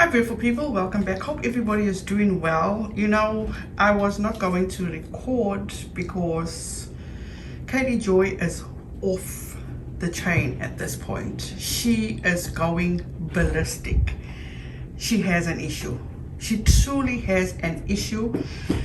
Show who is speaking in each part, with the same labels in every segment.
Speaker 1: Hi beautiful people, welcome back. Hope everybody is doing well. You know, I was not going to record because Katie Joy is off the chain at this point. She is going ballistic. She has an issue. She truly has an issue.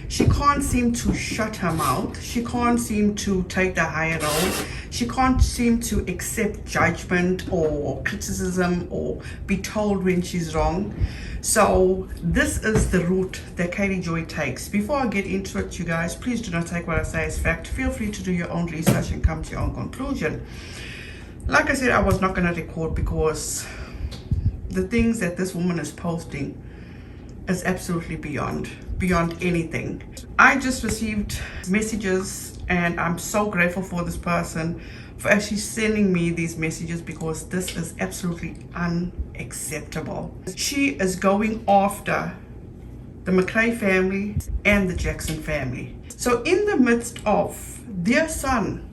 Speaker 1: She can't seem to shut her mouth. She can't seem to take the higher road. She can't seem to accept judgment or criticism or be told when she's wrong. So this is the route that Katie Joy takes. Before I get into it, you guys, please do not take what I say as fact. Feel free to do your own research and come to your own conclusion. Like I said, I was not going to record because the things that this woman is posting is absolutely beyond anything. I just received messages and I'm so grateful for this person for actually sending me these messages because this is absolutely unacceptable. She is going after the McRae family and the Jackson family. So in the midst of their son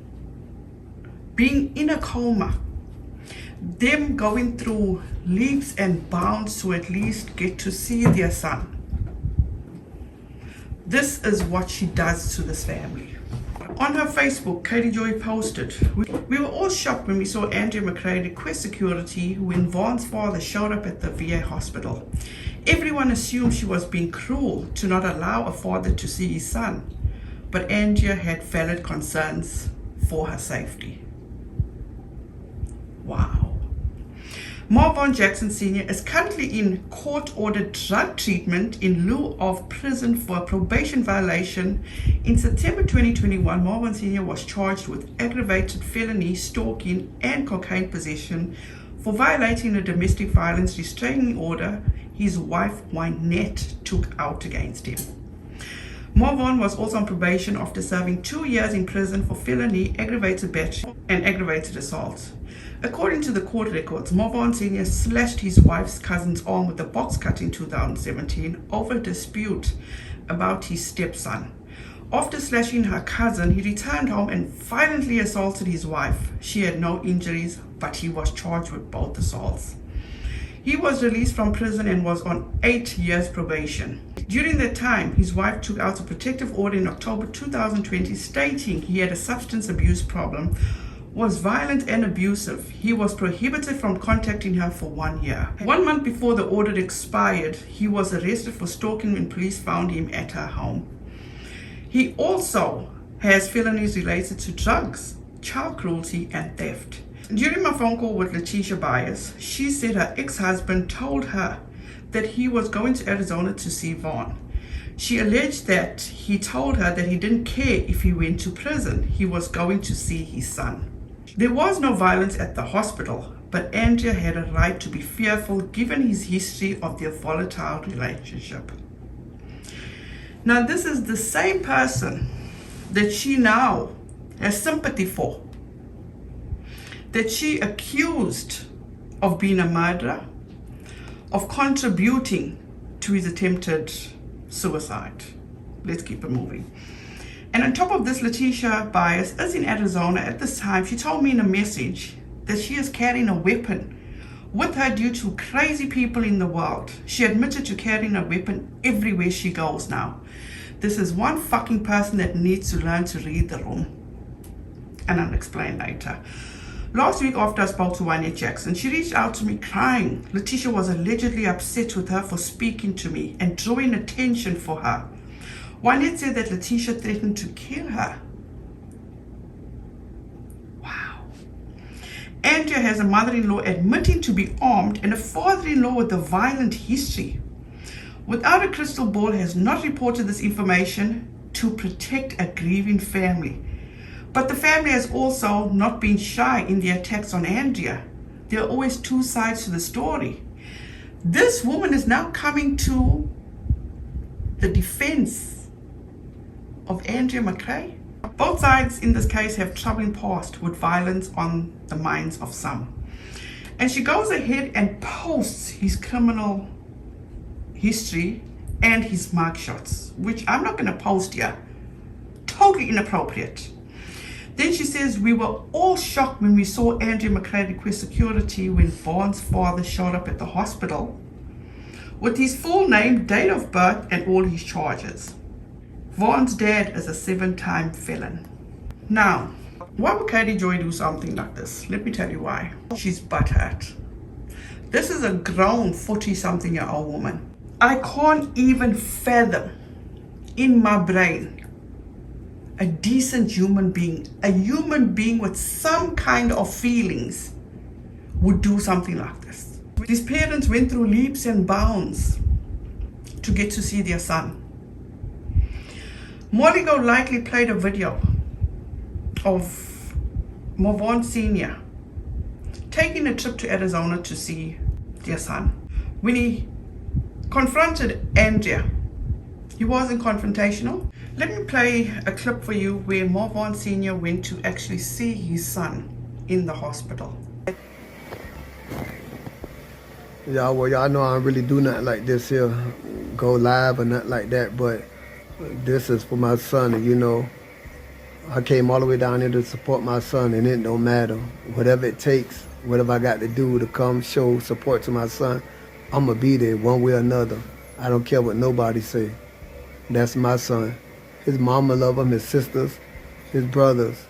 Speaker 1: being in a coma, them going through leaps and bounds to at least get to see their son, this is what she does to this family. On her Facebook, Katie Joy posted, "We were all shocked when we saw Andrea McRae request security when Vaughn's father showed up at the VA hospital. Everyone assumed she was being cruel to not allow a father to see his son, but Andrea had valid concerns for her safety." Wow. MARVON Jackson Sr. is currently in court-ordered drug treatment in lieu of prison for a probation violation. In September 2021, MARVON Sr. was charged with aggravated felony, stalking, and cocaine possession for violating a domestic violence restraining order his wife WYNETTE took out against him. MARVON was also on probation after serving 2 years in prison for felony, aggravated battery, and aggravated assault. According to the court records, MARVON Sr. slashed his wife's cousin's arm with a box cut in 2017 over a dispute about his stepson. After slashing her cousin, he returned home and violently assaulted his wife. She had no injuries, but he was charged with both assaults. He was released from prison and was on 8 years probation. During that time, his wife took out a protective order in October 2020 stating he had a substance abuse problem, was violent and abusive. He was prohibited from contacting her for 1 year. 1 month before the order expired, he was arrested for stalking when police found him at her home. He also has felonies related to drugs, child cruelty, and theft. During my phone call with MrsLBias, she said her ex-husband told her that he was going to Arizona to see Vaughn. She alleged that he told her that he didn't care if he went to prison, he was going to see his son. There was no violence at the hospital, but Andrea had a right to be fearful given his history of their volatile relationship. Now this is the same person that she now has sympathy for, that she accused of being a murderer, of contributing to his attempted suicide. Let's keep it moving. And on top of this, MrsLBias is in Arizona at this time. She told me in a message that she is carrying a weapon with her due to crazy people in the world. She admitted to carrying a weapon everywhere she goes now. This is one fucking person that needs to learn to read the room. And I'll explain later. Last week after I spoke to WYNETTE Jackson, she reached out to me crying. LATISHA was allegedly upset with her for speaking to me and drawing attention for her. WYNETTE said that LATISHA threatened to kill her. Wow. Andrea has a mother-in-law admitting to be armed and a father-in-law with a violent history. Without a crystal ball, has not reported this information to protect a grieving family. But the family has also not been shy in their attacks on Andrea. There are always two sides to the story. This woman is now coming to the defense of Andrea McRae. Both sides in this case have troubling past with violence on the minds of some. And she goes ahead and posts his criminal history and his mugshots, which I'm not going to post here. Totally inappropriate. Then she says, "We were all shocked when we saw Andrea McRae request security when Vaughn's father showed up at the hospital. with his full name, date of birth, and all his charges. Vaughn's dad is a 7-time felon. Now, why would Katie Joy do something like this? Let me tell you why. She's butthurt. This is a grown 40-something-year-old woman. I can't even fathom in my brain a decent human being, a human being with some kind of feelings would do something like this. These parents went through leaps and bounds to get to see their son. Molly likely played a video of MARVON Sr. taking a trip to Arizona to see their son. When he confronted Andrea, he wasn't confrontational. Let me play a clip for you where MARVON Sr. went to actually see his son in the hospital.
Speaker 2: Yeah, well, y'all know I don't really do nothing like this here, go live or nothing like that, but this is for my son, and you know, I came all the way down here to support my son, and it don't matter. Whatever it takes, whatever I got to do to come show support to my son, I'm going to be there one way or another. I don't care what nobody say. That's my son. His mama love him, his sisters, his brothers,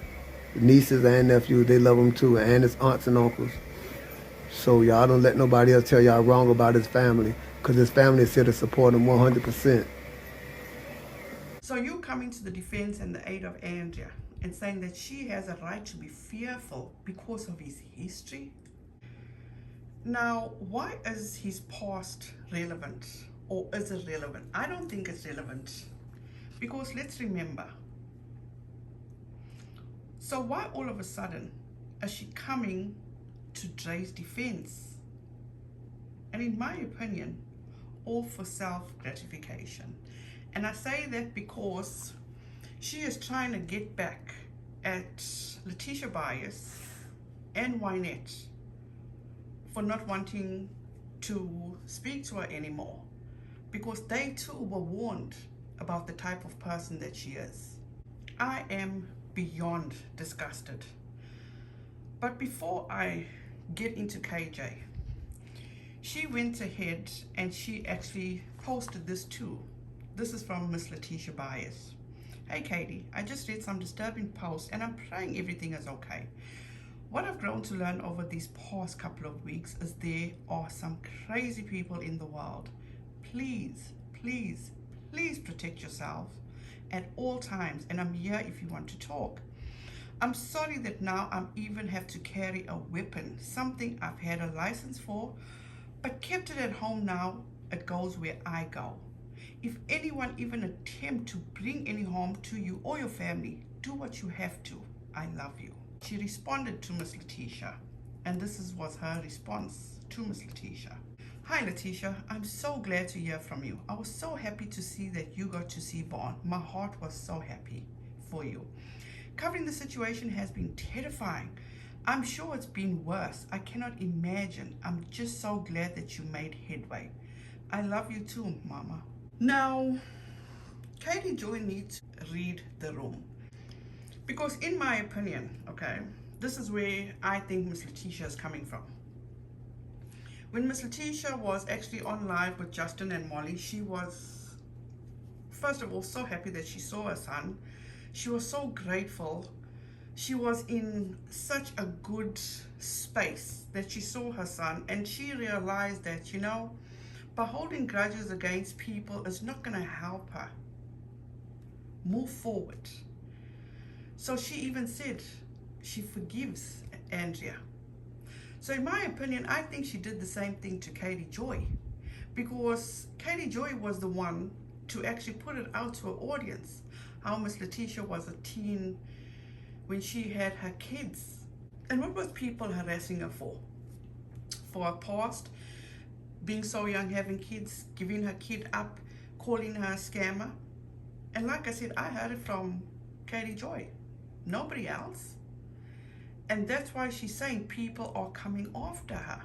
Speaker 2: his nieces and nephews, they love him too, and his aunts and uncles. So y'all don't let nobody else tell y'all wrong about his family, because his family is here to support him 100%.
Speaker 1: So you coming to the defense and the aid of Andrea and saying that she has a right to be fearful because of his history? Now, why is his past relevant, or is it relevant? I don't think it's relevant, because let's remember. So why all of a sudden is she coming to Dre's defense? And in my opinion, all for self-gratification. And I say that because she is trying to get back at LATISHA and WYNETTE for not wanting to speak to her anymore, because they too were warned about the type of person that she is. I am beyond disgusted. But before I get into KJ, she went ahead and she actually posted this too. This is from MrsLBias. Hey Katie, I just read some disturbing posts and I'm praying everything is okay. What I've grown to learn over these past couple of weeks is there are some crazy people in the world. Please, please, please protect yourself at all times, and I'm here if you want to talk. I'm sorry that now I even have to carry a weapon, something I've had a license for, but kept it at home. Now it goes where I go. If anyone even attempt to bring any harm to you or your family, do what you have to. I love you. She responded to Miss LATISHA, and this was her response to Miss LATISHA. Hi LATISHA, I'm so glad to hear from you. I was so happy to see that you got to see Vaughn. My heart was so happy for you. Covering the situation has been terrifying. I'm sure it's been worse. I cannot imagine. I'm just so glad that you made headway. I love you too, Mama. Now, Katie Joy needs to read the room. Because in my opinion, okay, this is where I think Miss LATISHA is coming from. When Miss LATISHA was actually on live with Justin and Molly, she was, first of all, so happy that she saw her son. She was so grateful. She was in such a good space that she saw her son, and she realized that, you know, by holding grudges against people is not going to help her move forward. So she even said she forgives Andrea. So in my opinion, I think she did the same thing to Katie Joy, because Katie Joy was the one to actually put it out to her audience how Miss LATISHA was a teen when she had her kids. And what was people harassing her for? For her past, being so young, having kids, giving her kid up, calling her a scammer. And like I said, I heard it from Katie Joy, nobody else. And that's why she's saying people are coming after her.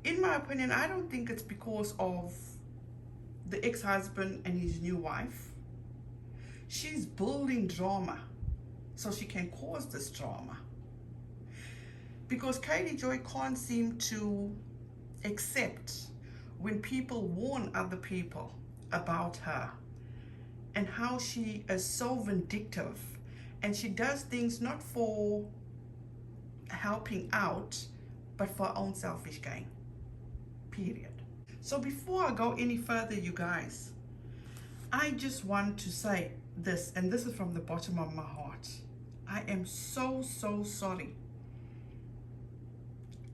Speaker 1: In my opinion, I don't think it's because of the ex-husband and his new wife. She's building drama so she can cause this drama. Because Katie Joy can't seem to accept when people warn other people about her and how she is so vindictive and she does things not for helping out but for her own selfish gain, period. So before I go any further, you guys, I just want to say this, and this is from the bottom of my heart. I am so sorry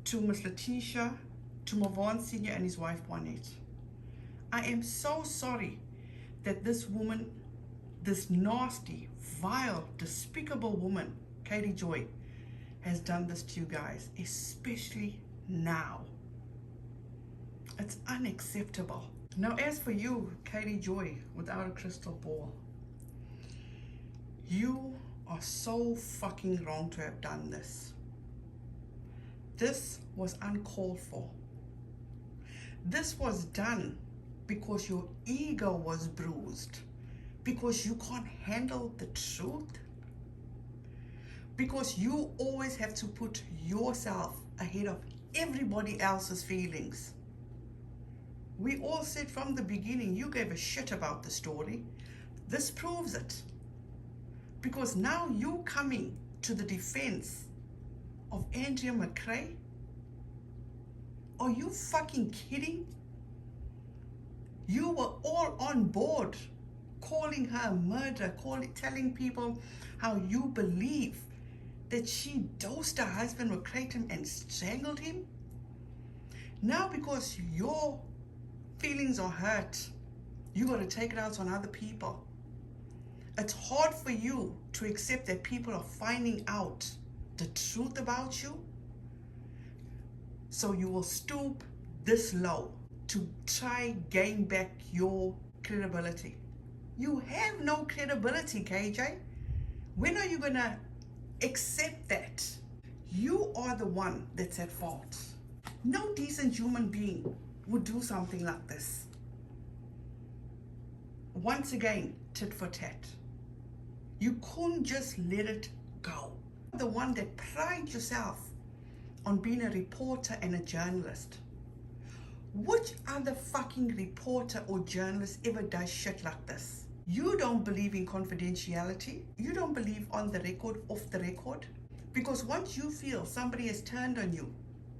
Speaker 1: to Miss LATISHA, to MARVON Sr. and his wife WYNETTE. I am so sorry that this woman, this nasty, vile, despicable woman, Katie Joy, has done this to you guys, especially now. It's unacceptable. Now, as for you, Katie Joy, without a crystal ball, you are so fucking wrong to have done this. This was uncalled for. This was done because your ego was bruised, because you can't handle the truth, because you always have to put yourself ahead of everybody else's feelings. We all said from the beginning you gave a shit about the story. This proves it. Because now you coming to the defense of Andrea McRae? Are you fucking kidding? You were all on board calling her a murderer, telling people how you believe that she dosed her husband with kratom and strangled him. Now because your feelings are hurt, you got to take it out on other people. It's hard for you to accept that people are finding out the truth about you. So you will stoop this low to try gain back your credibility. You have no credibility, KJ. When are you gonna accept that? You are the one that's at fault. No decent human being would do something like this. Once again, tit for tat. You couldn't just let it go. The one that prides yourself on being a reporter and a journalist. Which other fucking reporter or journalist ever does shit like this? You don't believe in confidentiality. You don't believe on the record, off the record. Because once you feel somebody has turned on you,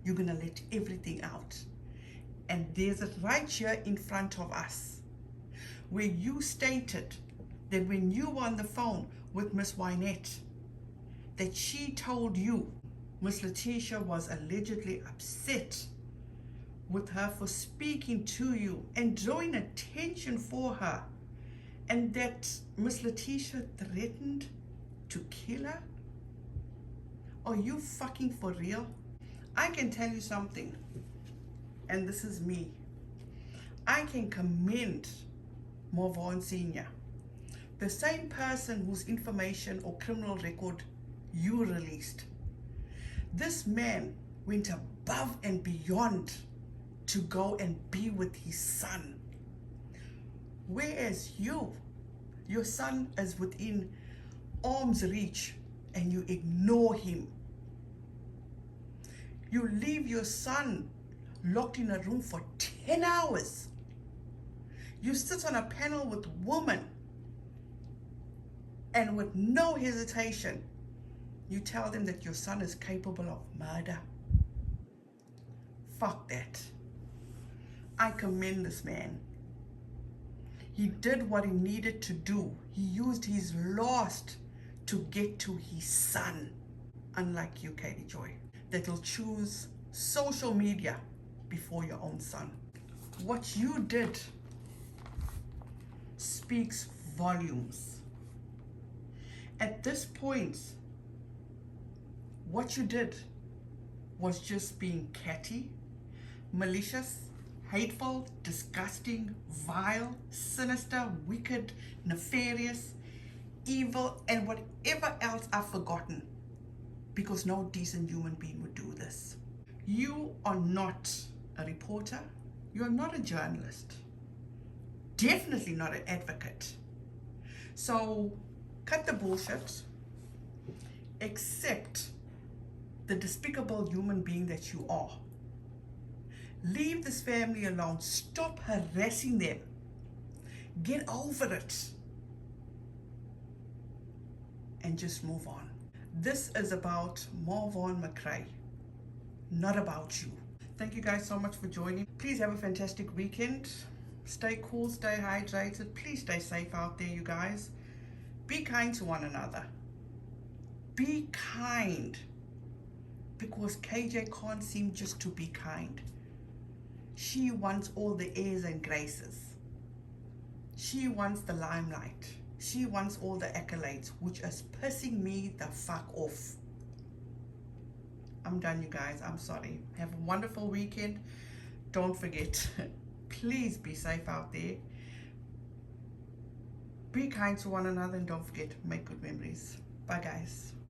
Speaker 1: you're gonna let everything out. And there's it right here in front of us, where you stated that when you were on the phone with Miss WYNETTE, that she told you Miss LATISHA was allegedly upset with her for speaking to you and drawing attention for her, and that Miss LATISHA threatened to kill her? Are you fucking for real? I can tell you something, and this is me. I can commend MARVON Sr., the same person whose information or criminal record you released. This man went above and beyond to go and be with his son. Whereas your son is within arm's reach and you ignore him. You leave your son locked in a room for 10 hours. You sit on a panel with women and with no hesitation, you tell them that your son is capable of murder. Fuck that. I commend this man. He did what he needed to do. He used his last to get to his son. Unlike you, Katie Joy, that will choose social media before your own son. What you did speaks volumes. At this point, what you did was just being catty, malicious, hateful, disgusting, vile, sinister, wicked, nefarious, evil, and whatever else I've forgotten, because no decent human being would do this. You are not a reporter. You are not a journalist. Definitely not an advocate. So cut the bullshit. Accept the despicable human being that you are. Leave this family alone. Stop harassing them. Get over it. And just move on. This is about MARVON McRae, not about you. Thank you guys so much for joining. Please have a fantastic weekend. Stay cool, stay hydrated. Please stay safe out there, you guys. Be kind to one another. Be kind. Because KJ can't seem just to be kind. She wants all the airs and graces. She wants the limelight. She wants all the accolades, which is pissing me the fuck off. I'm done, you guys. I'm sorry. Have a wonderful weekend. Don't forget, please be safe out there. Be kind to one another, and don't forget, make good memories. Bye, guys.